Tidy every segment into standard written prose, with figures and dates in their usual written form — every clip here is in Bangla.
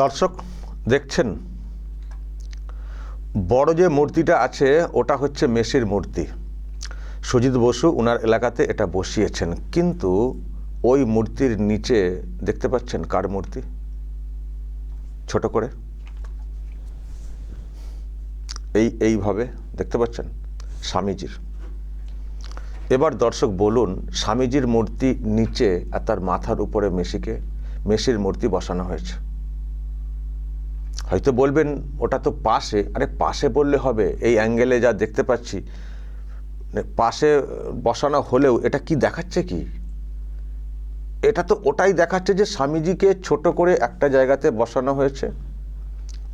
দর্শক দেখছেন বড় যে মূর্তিটা আছে ওটা হচ্ছে মেসির মূর্তি। সুজিত বসু ওনার এলাকাতে এটা বসিয়েছেন, কিন্তু ওই মূর্তির নিচে দেখতে পাচ্ছেন কার মূর্তি? ছোট করে এইভাবে দেখতে পাচ্ছেন স্বামীজির। এবার দর্শক বলুন, স্বামীজির মূর্তি নিচে আর তার মাথার উপরে মেসির মূর্তি বসানো হয়েছে। হয়তো বলবেন ওটা তো পাশে। আরে পাশে বললে হবে? এই অ্যাঙ্গেলে যা দেখতে পাচ্ছি পাশে বসানো হলেও এটা কি দেখাচ্ছে? কি এটা তো ওটাই দেখাচ্ছে যে স্বামীজিকে ছোট করে একটা জায়গাতে বসানো হয়েছে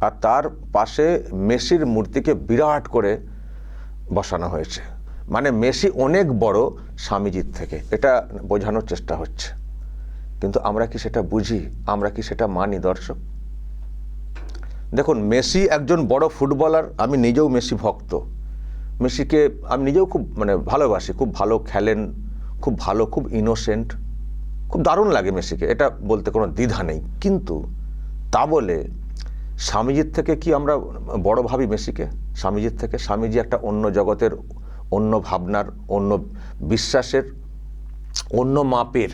আর তার পাশে মেসির মূর্তিকে বিরাট করে বসানো হয়েছে। মানে মেসি অনেক বড় স্বামীজির থেকে, এটা বোঝানোর চেষ্টা হচ্ছে। কিন্তু আমরা কি সেটা বুঝি? আমরা কি সেটা মানি? দর্শক দেখুন, মেসি একজন বড় ফুটবলার। আমি নিজেও মেসি ভক্ত। মেসিকে আমি নিজেও খুব ভালোবাসি। খুব ভালো খেলেন, খুব ভালো, খুব ইনোসেন্ট, খুব দারুণ লাগে মেসিকে, এটা বলতে কোনো দ্বিধা নেই। কিন্তু তা বলে স্বামীজির থেকে কি আমরা বড় ভাবি মেসিকে? স্বামীজির থেকে? স্বামীজি একটা অন্য জগতের, অন্য ভাবনার, অন্য বিশ্বাসের, অন্য মাপের।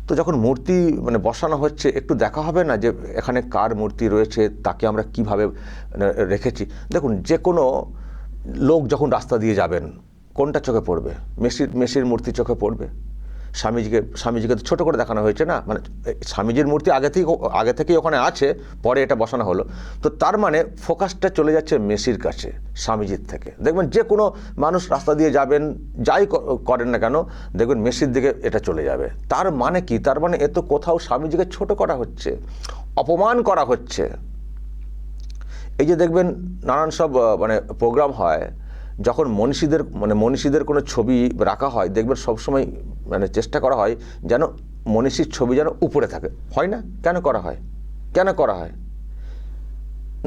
তো যখন মূর্তি বসানো হচ্ছে, একটু দেখা হবে না যে এখানে কার মূর্তি রয়েছে, তাকে আমরা কিভাবে রেখেছি? দেখুন, যে কোনো লোক যখন রাস্তা দিয়ে যাবেন কোনটা চোখে পড়বে? মেসির মূর্তি চোখে পড়বে। স্বামীজিকে তো ছোটো করে দেখানো হয়েছে না, স্বামীজির মূর্তি আগে থেকেই ওখানে আছে, পরে এটা বসানো হলো। তো তার মানে ফোকাসটা চলে যাচ্ছে মেসির কাছে স্বামীজির থেকে। দেখবেন যে কোনো মানুষ রাস্তা দিয়ে যাবেন, যাই করেন না কেন, দেখবেন মেসির দিকে এটা চলে যাবে। তার মানে কি? তার মানে এ তো কোথাও স্বামীজিকে ছোট করা হচ্ছে, অপমান করা হচ্ছে। এই যে দেখবেন নানান সব প্রোগ্রাম হয়, যখন মনীষীদের কোনো ছবি রাখা হয়, দেখবেন সবসময় চেষ্টা করা হয় যেন মনীষীর ছবি যেন উপরে থাকে, হয় না? কেন করা হয়?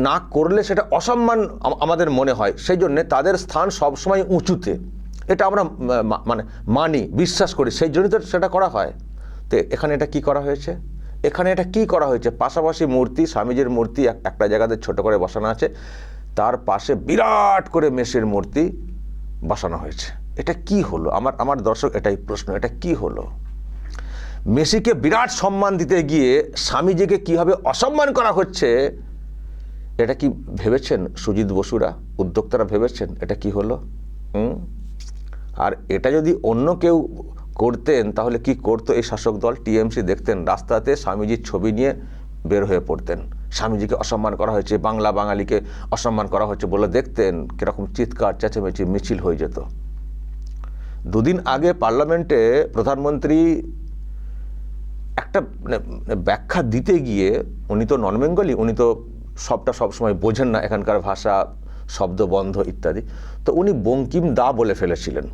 না করলে সেটা অসম্মান আমাদের মনে হয়, সেই জন্যে তাদের স্থান সবসময় উঁচুতে। এটা আমরা মানি, বিশ্বাস করি, সেই জন্যই তো সেটা করা হয়। তো এখানে এটা কি করা হয়েছে? পাশাপাশি মূর্তি, স্বামীজির মূর্তি একটা জায়গাতে ছোট করে বসানো আছে, তার পাশে বিরাট করে মেসির মূর্তি বসানো হয়েছে। এটা কি হলো? আমার দর্শক এটাই প্রশ্ন, এটা কি হলো? মেসিকে বিরাট সম্মান দিতে গিয়ে স্বামীজিকে কিভাবে অসম্মান করা হচ্ছে, এটা কি ভেবেছেন সুজিত বসুরা, উদ্যোক্তারা ভেবেছেন? এটা কি হলো? আর এটা যদি অন্য কেউ করতেন তাহলে কি করতো এই শাসক দল টিএমসি? দেখতেন রাস্তাতে স্বামীজির ছবি নিয়ে বের হয়ে পড়তেন। স্বামীজিকে অসম্মান করা হয়েছে, বাঙালিকে অসম্মান করা হচ্ছে বলে দেখতেন কিরকম চিৎকার চেঁচামেচি মিছিল হয়ে যেত। দুদিন আগে পার্লামেন্টে প্রধানমন্ত্রী একটা ব্যাখ্যা দিতে গিয়ে, উনি তো নন বেঙ্গলি, উনি তো সবসময় বোঝেন না এখানকার ভাষা, শব্দবন্ধ ইত্যাদি, তো উনি বঙ্কিম দা বলে ফেলেছিলেন।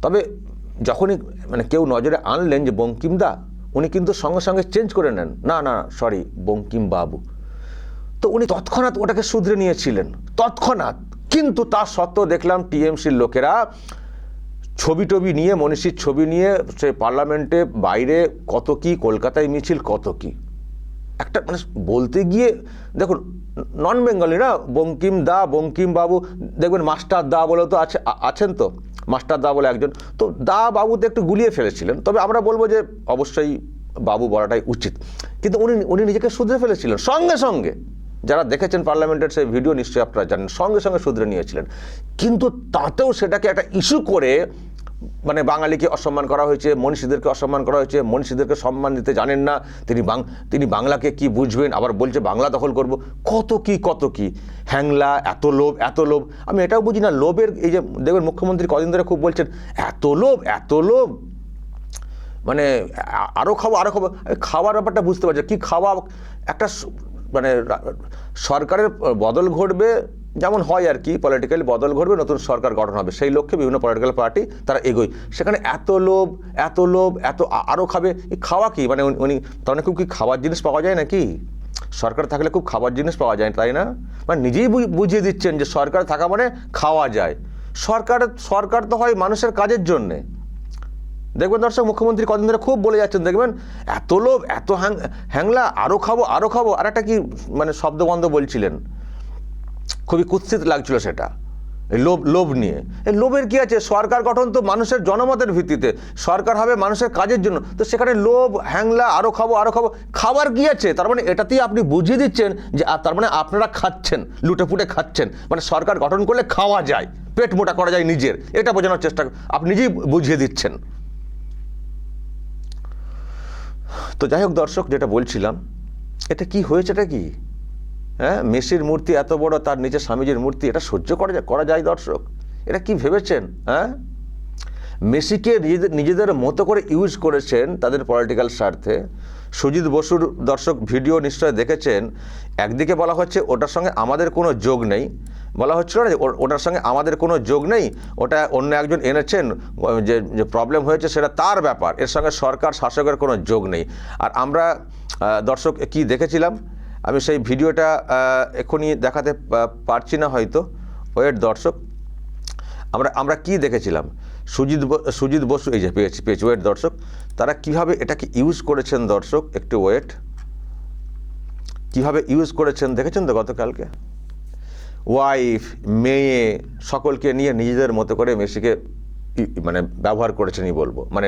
তবে যখনই কেউ নজরে আনলেন যে বঙ্কিম দা, উনি কিন্তু সঙ্গে সঙ্গে চেঞ্জ করে নেন, না সরি, বঙ্কিম বাবু। তো উনি তৎক্ষণাৎ ওটাকে শুধরে নিয়েছিলেন, তৎক্ষণাৎ। কিন্তু তা সত্ত্বেও দেখলাম টিএমসির লোকেরা ছবি নিয়ে, মনীষীর ছবি নিয়ে সে পার্লামেন্টে বাইরে কত কি, কলকাতায় মিছিল কত কি, একটা বলতে গিয়ে দেখুন নন বেঙ্গলি না, বঙ্কিম দা, বঙ্কিম বাবু, দেখবেন মাস্টার দা বলে তো আছেন, তো মাস্টার দা বলে একজন, তো দা বাবুতে একটু গুলিয়ে ফেলেছিলেন। তবে আমরা বলবো যে অবশ্যই বাবু বলাটাই উচিত, কিন্তু উনি নিজেকে শুধরে ফেলেছিলেন সঙ্গে সঙ্গে। যারা দেখেছেন পার্লামেন্টের সেই ভিডিও নিশ্চয়ই আপনারা জানেন, সঙ্গে সঙ্গে শুধরে নিয়েছিলেন। কিন্তু তাতেও সেটাকে একটা ইস্যু করে বাঙালিকে অসম্মান করা হয়েছে, মনীষীদেরকে অসম্মান করা হয়েছে, মনীষীদেরকে সম্মান দিতে জানেন না, তিনি বাংলাকে কি বুঝবেন, আবার বলছে বাংলা দখল করব, কত কি হ্যাংলা, এত লোভ। আমি এটাও বুঝি না, লোভের এই যে দেখবেন মুখ্যমন্ত্রী কদিন ধরে খুব বলছেন এত লোভ, আরও খাবো। খাওয়ার ব্যাপারটা বুঝতে পারছে কি? খাওয়া একটা সরকারের বদল ঘটবে, যেমন হয় আর কি, পলিটিক্যাল বদল ঘটবে, নতুন সরকার গঠন হবে, সেই লক্ষ্যে বিভিন্ন পলিটিক্যাল পার্টি তারা এগোয়। সেখানে এত লোভ, আরও খাবে, এই খাওয়া কি? উনি তাহলে খুব কি খাবার জিনিস পাওয়া যায় নাকি? সরকার থাকলে খুব খাবার জিনিস পাওয়া যায়, তাই না? নিজেই বুঝিয়ে দিচ্ছেন যে সরকার থাকা মানে খাওয়া যায়। সরকার তো হয় মানুষের কাজের জন্যে, দেখবেন দর্শক, মুখ্যমন্ত্রী কদিন ধরে খুব বলে যাচ্ছেন, দেখবেন এত লোভ, এত হ্যাংলা, আরও খাবো আরও খাবো, আর একটা কি মানে শব্দবন্ধ বলছিলেন, খুবই কুৎসিত লাগছিল সেটা, লোভ নিয়ে। এই লোভের কি আছে? সরকার গঠন তো মানুষের জনমতের ভিত্তিতে, সরকার হবে মানুষের কাজের জন্য, তো সেখানে লোভ, হ্যাংলা, আরও খাবো আরও খাবো, খাবার কি আছে? তার মানে এটাতেই আপনি বুঝিয়ে দিচ্ছেন যে তার মানে আপনারা খাচ্ছেন, লুটেপুটে খাচ্ছেন, মানে সরকার গঠন করলে খাওয়া যায়, পেট মোটা করা যায় নিজের, এটা বোঝানোর চেষ্টা আপনি নিজেই বুঝিয়ে দিচ্ছেন। তো যাই হোক দর্শক, যেটা বলছিলাম, এটা কি হয়েছে, এটা কি? হ্যাঁ, মেসির মূর্তি এত বড়, তার নিচে স্বামীজির মূর্তি, এটা সহ্য করা যায় দর্শক? এটা কি ভেবেছেন? হ্যাঁ, মেসিকে নিজেদের মতো করে ইউজ করেছেন তাদের পলিটিক্যাল স্বার্থে। সুজিত বসুর দর্শক ভিডিও নিশ্চয় দেখেছেন, একদিকে বলা হচ্ছে ওটার সঙ্গে আমাদের কোনো যোগ নেই, বলা হচ্ছিল না যে ওটার সঙ্গে আমাদের কোনো যোগ নেই, ওটা অন্য একজন এনেছেন, যে প্রবলেম হয়েছে সেটা তার ব্যাপার, এর সঙ্গে সরকার শাসকের কোনো যোগ নেই। আর আমরা দর্শক কি দেখেছিলাম, আমি সেই ভিডিওটা এখনই দেখাতে পারছি না হয়তো, ওয়েট দর্শক, আমরা কি দেখেছিলাম, সুজিত বসু, এই যে পেয়েছি ওয়েট দর্শক, তারা কিভাবে এটাকে ইউজ করেছেন দর্শক, একটু ওয়েট, কিভাবে ইউজ করেছেন দেখেছেন তো গতকালকে? ওয়াইফ, মেয়ে, সকলকে নিয়ে নিজেদের মতো করে মেসিকে মানে ব্যবহার করেছেনই বলবো, মানে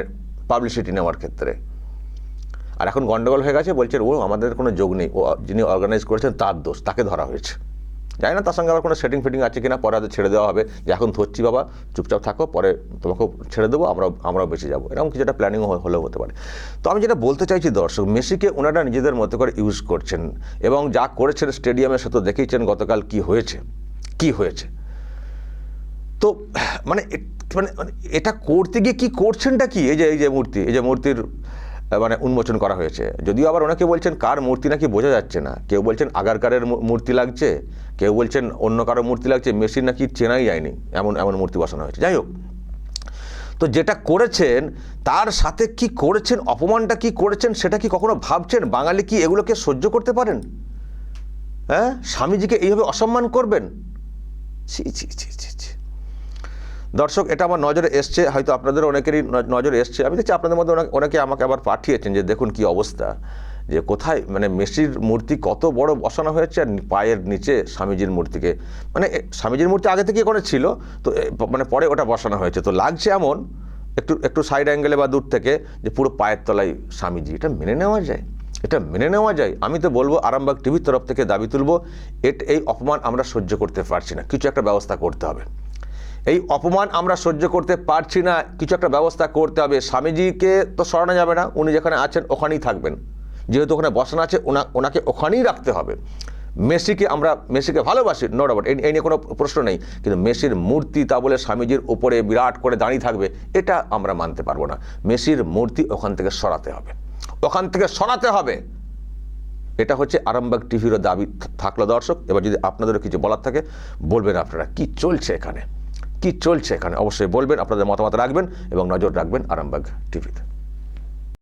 পাবলিসিটি নেওয়ার ক্ষেত্রে। আর এখন গন্ডগোল হয়ে গেছে, বলছেন ও আমাদের কোনো যোগ নেই, ও যিনি অর্গানাইজ করেছেন তার দোষ, তাকে ধরা হয়েছে। জানি না তার সঙ্গে আবার কোনো সেটিং ফিটিং আছে কিনা, পরে হয়তো ছেড়ে দেওয়া হবে, যে এখন ধরছি বাবা, চুপচাপ থাকো, পরে তোমাকেও ছেড়ে দেবো, আমরাও বেঁচে যাবো, এরকম কিছু একটা প্ল্যানিং হলেও হতে পারে। তো আমি যেটা বলতে চাইছি দর্শক, মেসিকে ওনারা নিজেদের মতো করে ইউজ করছেন, এবং যা করেছেন স্টেডিয়ামে সে তো দেখেইছেন গতকাল কি হয়েছে। তো মানে এটা করতে গিয়ে কি করছেনটা কি? এই যে মূর্তির মানে উন্মোচন করা হয়েছে, যদিও আবার অনেকে বলছেন কার মূর্তি নাকি বোঝা যাচ্ছে না, কেউ বলছেন আগারকারের মূর্তি লাগছে, কেউ বলছেন অন্য কারো মূর্তি লাগছে, মেসির নাকি চেনাই যায়নি, এমন মূর্তি বসানো হয়েছে। যাই হোক, তো যেটা করেছেন তার সাথে কি করেছেন, অপমানটা কি করেছেন, সেটা কি কখনো ভাবছেন? বাঙালি কি এগুলোকে সহ্য করতে পারেন? হ্যাঁ, স্বামীজিকে এইভাবে অসম্মান করবেন? ছি ছি ছি ছি ছি। দর্শক, এটা আমার নজরে এসছে, হয়তো আপনাদের অনেকেরই নজরে এসছে, আমি দেখছি আপনাদের মধ্যে অনেকে আমাকে আবার পাঠিয়েছেন যে দেখুন কি অবস্থা, যে কোথায় মানে মেসির মূর্তি কত বড় বসানো হয়েছে, আর পায়ের নিচে স্বামীজির মূর্তিকে, মানে স্বামীজির মূর্তি আগে থেকে ওখানে ছিল, তো মানে পরে ওটা বসানো হয়েছে, তো লাগছে এমন একটু সাইড অ্যাঙ্গেলে বা দূর থেকে যে পুরো পায়ের তলায় স্বামীজি। এটা মেনে নেওয়া যায়? আমি তো বলবো, আরামবাগ টিভির তরফ থেকে দাবি তুলবো, এই অপমান আমরা সহ্য করতে পারছি না, কিছু একটা ব্যবস্থা করতে হবে। এই অপমান আমরা সহ্য করতে পারছি না, কিছু একটা ব্যবস্থা করতে হবে। স্বামীজিকে তো সরানো যাবে না, উনি যেখানে আছেন ওখানেই থাকবেন, যেহেতু ওখানে বসানো আছে ওনাকে ওখানেই রাখতে হবে। মেসিকে ভালোবাসি, নো ডাউট, এই নিয়ে কোনো প্রশ্ন নেই, কিন্তু মেসির মূর্তি তা বলে স্বামীজির উপরে বিরাট করে দাঁড়িয়ে থাকবে, এটা আমরা মানতে পারবো না। মেসির মূর্তি ওখান থেকে সরাতে হবে, এটা হচ্ছে আরামবাগ টিভিরও দাবি থাকলো দর্শক। এবার যদি আপনাদেরও কিছু বলার থাকে বলবেন, আপনারা কি চলছে এখানে অবশ্যই বলবেন, আপনাদের মতামত রাখবেন এবং নজর রাখবেন আরামবাগ টিভিতে।